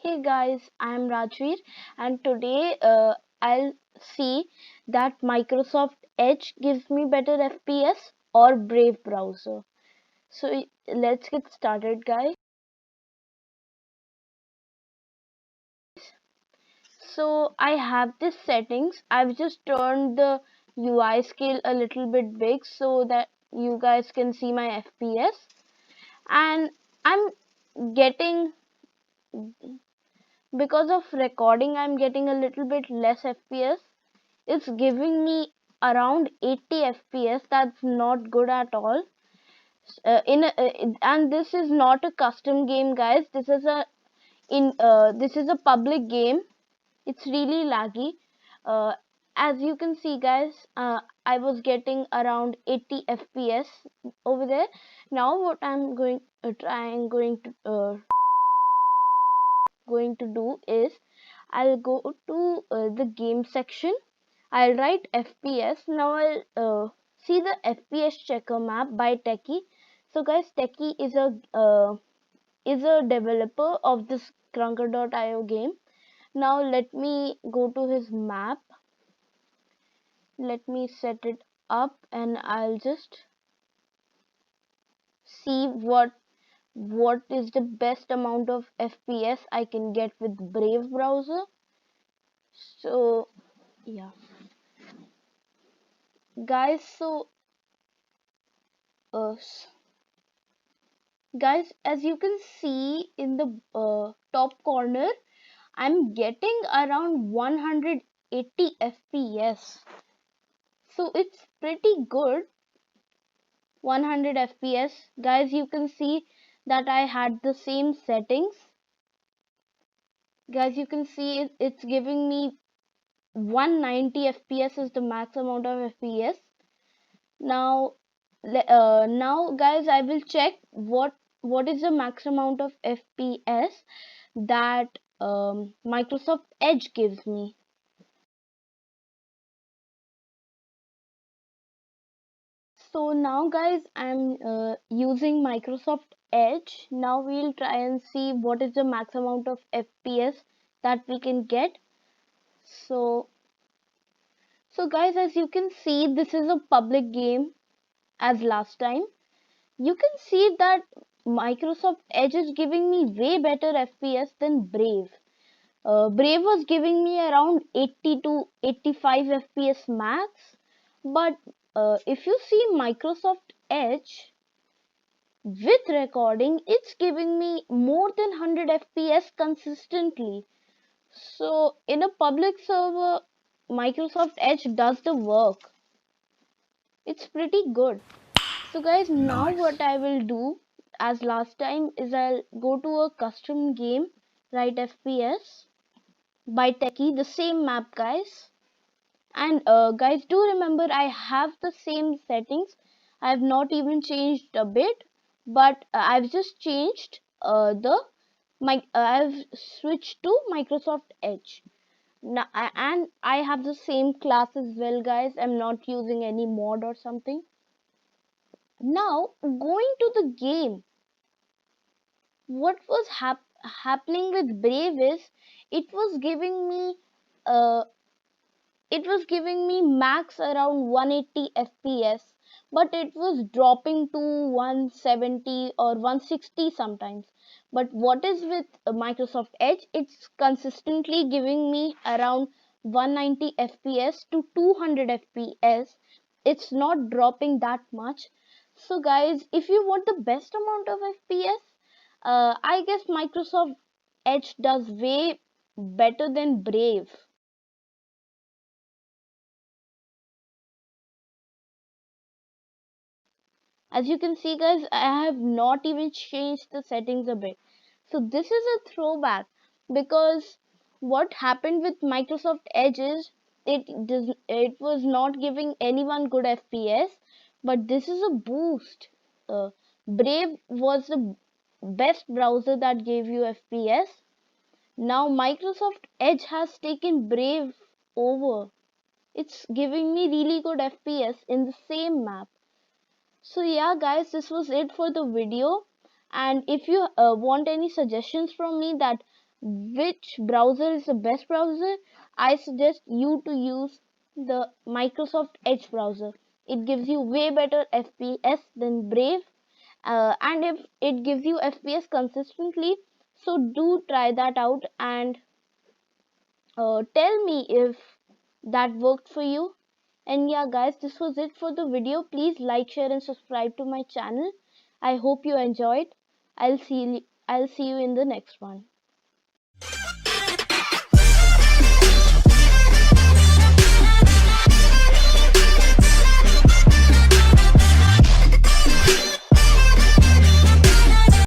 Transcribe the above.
Hey guys, I'm Rajveer, and today I'll see that Microsoft Edge gives me better FPS or Brave browser. So let's get started, guys. So I have this settings. I've just turned the UI scale a little bit big so that you guys can see my FPS, and I'm getting because of recording. I'm getting a little bit less FPS. It's giving me around 80 fps. That's not good at all. And this is not a custom game, guys. This is a public game. It's really laggy. uh, as you can see, guys, I was getting around 80 fps over there. Now what I'm going to do is I'll go to the game section. I'll write FPS. Now I'll see the FPS checker map by Techie. So guys, Techie is a developer of this Krunker.io game. Now let me go to his map. Let me set it up, and I'll just see what is the best amount of FPS I can get with Brave browser. So yeah, guys. Uh, Guys, as you can see in the top corner, I'm getting around 180 fps. So it's pretty good. 100 fps. Guys, you can see that I had the same settings. Guys, you can see it's giving me 190 fps is the max amount of fps. Now, now guys, I will check what is the max amount of fps that Microsoft Edge gives me. So now, guys, I'm using Microsoft Edge. Now we'll try and see what is the max amount of FPS that we can get. So, so guys, as you can see, this is a public game as last time. You can see that Microsoft Edge is giving me way better FPS than Brave. Brave was giving me around 80 to 85 FPS max, but if you see Microsoft Edge with recording, it's giving me more than 100 FPS consistently. So, in a public server, Microsoft Edge does the work. It's pretty good. So, guys, now Nice. what I will do as last time is I'll go to a custom game, write FPS by Techie, the same map, guys. And guys, do remember I have the same settings. I have not even changed a bit, but I've just changed I've switched to Microsoft Edge. Now, and I have the same class as well, guys. I'm not using any mod or something. Now, going to the game, what was happening with Brave is it was giving me uh, max around 180 fps, but it was dropping to 170 or 160 sometimes. But what is with Microsoft Edge, it's consistently giving me around 190 fps to 200 fps. It's not dropping that much. So guys, if you want the best amount of fps, I guess Microsoft Edge does way better than Brave. As you can see, guys, I have not even changed the settings a bit. So this is a throwback, because what happened with Microsoft Edge is it was not giving anyone good FPS, but this is a boost. Brave was the best browser that gave you FPS. Now Microsoft Edge has taken Brave over. It's giving me really good FPS in the same map. So yeah, guys, this was it for the video. And if you want any suggestions from me that which browser is the best browser, I suggest you to use the Microsoft Edge browser. It gives you way better FPS than Brave, and if it gives you FPS consistently, so do try that out and tell me if that worked for you. And yeah, guys, this was it for the video. Please like, share, and subscribe to my channel. I hope you enjoyed. I'll see you in the next one.